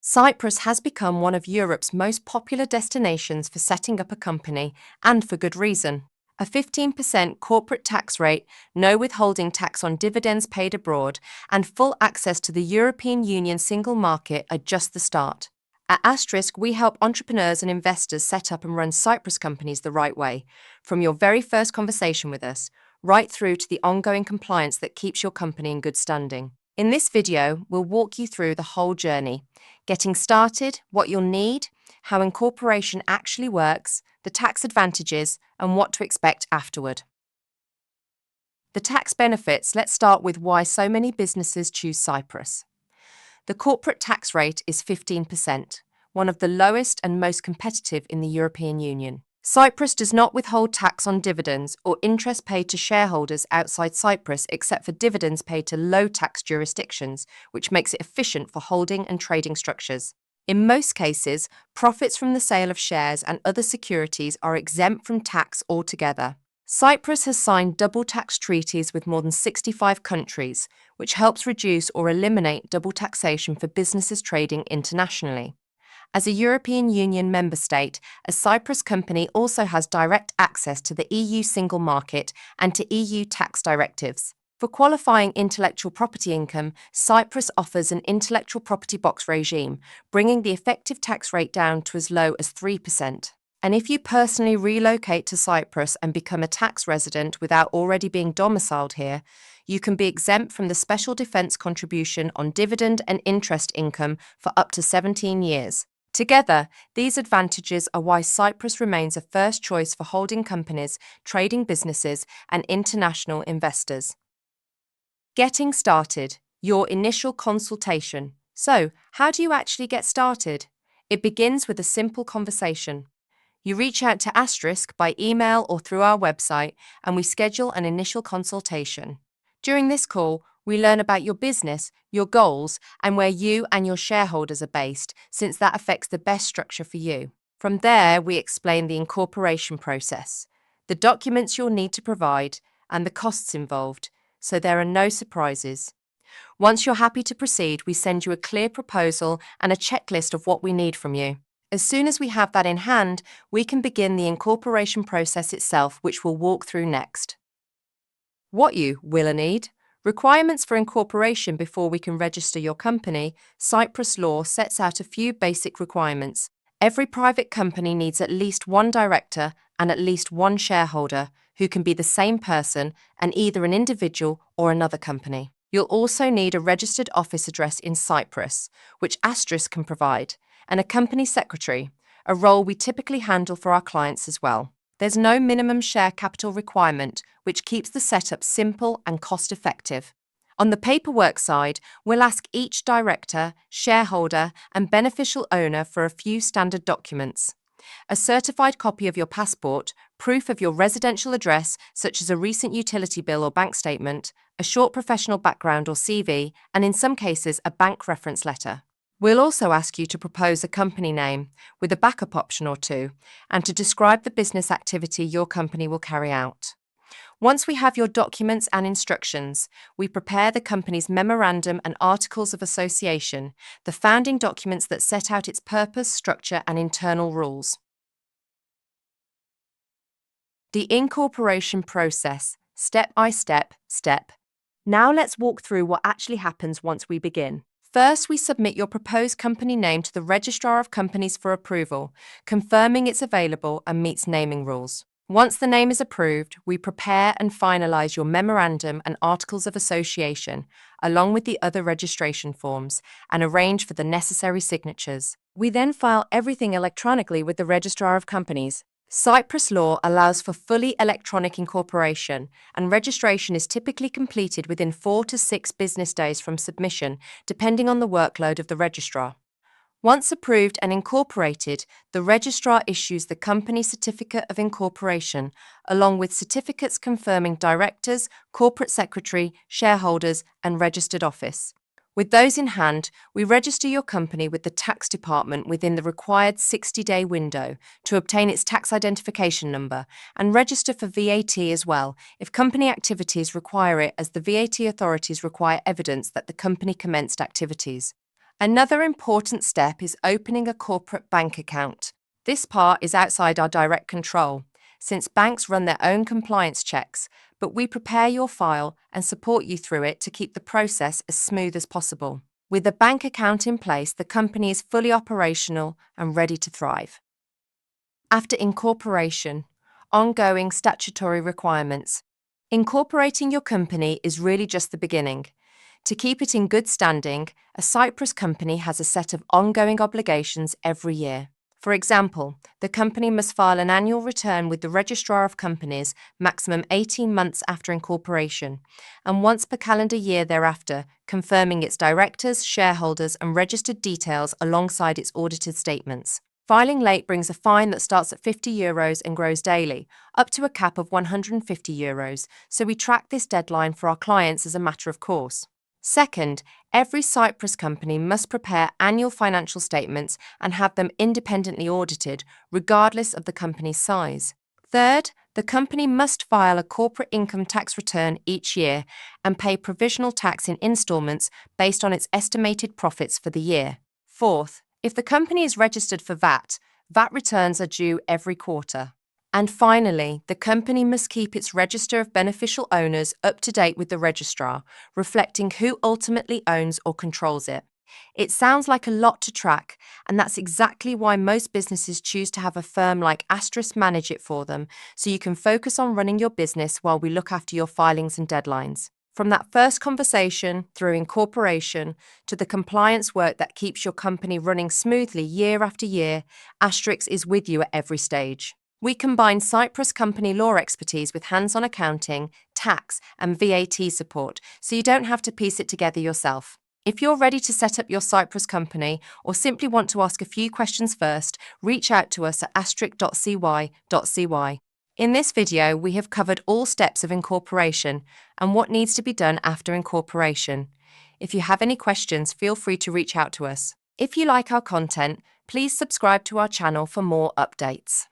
Cyprus has become one of Europe's most popular destinations for setting up a company, and for good reason. A 15% corporate tax rate, no withholding tax on dividends paid abroad, and full access to the European Union single market are just the start. At Asterisk, we help entrepreneurs and investors set up and run Cyprus companies the right way, from your very first conversation with us, right through to the ongoing compliance that keeps your company in good standing. In this video, we'll walk you through the whole journey, getting started, what you'll need, how incorporation actually works, the tax advantages, and what to expect afterward. The tax benefits. Let's start with why so many businesses choose Cyprus. The corporate tax rate is 15%, one of the lowest and most competitive in the European Union. Cyprus does not withhold tax on dividends or interest paid to shareholders outside Cyprus except for dividends paid to low-tax jurisdictions, which makes it efficient for holding and trading structures. In most cases, profits from the sale of shares and other securities are exempt from tax altogether. Cyprus has signed double tax treaties with more than 65 countries, which helps reduce or eliminate double taxation for businesses trading internationally. As a European Union member state, a Cyprus company also has direct access to the EU single market and to EU tax directives. For qualifying intellectual property income, Cyprus offers an intellectual property box regime, bringing the effective tax rate down to as low as 3%. And if you personally relocate to Cyprus and become a tax resident without already being domiciled here, you can be exempt from the special defence contribution on dividend and interest income for up to 17 years. Together, these advantages are why Cyprus remains a first choice for holding companies, trading businesses, and international investors. Getting started. Your initial consultation. So, how do you actually get started? It begins with a simple conversation. You reach out to Asterisk by email or through our website, and we schedule an initial consultation. During this call, we learn about your business, your goals, and where you and your shareholders are based, since that affects the best structure for you. From there, we explain the incorporation process, the documents you'll need to provide, and the costs involved, so there are no surprises. Once you're happy to proceed, we send you a clear proposal and a checklist of what we need from you. As soon as we have that in hand, we can begin the incorporation process itself, which we'll walk through next. What you will need. Requirements for incorporation. Before we can register your company, Cyprus law sets out a few basic requirements. Every private company needs at least one director and at least one shareholder, who can be the same person and either an individual or another company. You'll also need a registered office address in Cyprus, which Asterisk can provide, and a company secretary, a role we typically handle for our clients as well. There's no minimum share capital requirement, which keeps the setup simple and cost-effective. On the paperwork side, we'll ask each director, shareholder, and beneficial owner for a few standard documents. A certified copy of your passport, proof of your residential address, such as a recent utility bill or bank statement, a short professional background or CV, and in some cases, a bank reference letter. We'll also ask you to propose a company name, with a backup option or two, and to describe the business activity your company will carry out. Once we have your documents and instructions, we prepare the company's memorandum and articles of association, the founding documents that set out its purpose, structure, and internal rules. The incorporation process, step by step. Now let's walk through what actually happens once we begin. First, we submit your proposed company name to the Registrar of Companies for approval, confirming it's available and meets naming rules. Once the name is approved, we prepare and finalise your memorandum and articles of association, along with the other registration forms, and arrange for the necessary signatures. We then file everything electronically with the Registrar of Companies. Cyprus law allows for fully electronic incorporation, and registration is typically completed within 4 to 6 business days from submission, depending on the workload of the registrar. Once approved and incorporated, the registrar issues the company certificate of incorporation, along with certificates confirming directors, corporate secretary, shareholders, and registered office. With those in hand, we register your company with the tax department within the required 60-day window to obtain its tax identification number, and register for VAT as well if company activities require it, as the VAT authorities require evidence that the company commenced activities. Another important step is opening a corporate bank account. This part is outside our direct control, since banks run their own compliance checks, but we prepare your file and support you through it to keep the process as smooth as possible. With a bank account in place, the company is fully operational and ready to thrive. After incorporation, ongoing statutory requirements. Incorporating your company is really just the beginning. To keep it in good standing, a Cyprus company has a set of ongoing obligations every year. For example, the company must file an annual return with the Registrar of Companies maximum 18 months after incorporation, and once per calendar year thereafter, confirming its directors, shareholders, and registered details alongside its audited statements. Filing late brings a fine that starts at €50 and grows daily, up to a cap of €150, so we track this deadline for our clients as a matter of course. Second, every Cyprus company must prepare annual financial statements and have them independently audited, regardless of the company's size. Third, the company must file a corporate income tax return each year and pay provisional tax in instalments based on its estimated profits for the year. Fourth, if the company is registered for VAT, VAT returns are due every quarter. And finally, the company must keep its register of beneficial owners up to date with the registrar, reflecting who ultimately owns or controls it. It sounds like a lot to track, and that's exactly why most businesses choose to have a firm like Asterisk manage it for them, so you can focus on running your business while we look after your filings and deadlines. From that first conversation, through incorporation, to the compliance work that keeps your company running smoothly year after year, Asterisk is with you at every stage. We combine Cyprus company law expertise with hands-on accounting, tax, and VAT support, so you don't have to piece it together yourself. If you're ready to set up your Cyprus company or simply want to ask a few questions first, reach out to us at asterisk.cy.cy. In this video, we have covered all steps of incorporation and what needs to be done after incorporation. If you have any questions, feel free to reach out to us. If you like our content, please subscribe to our channel for more updates.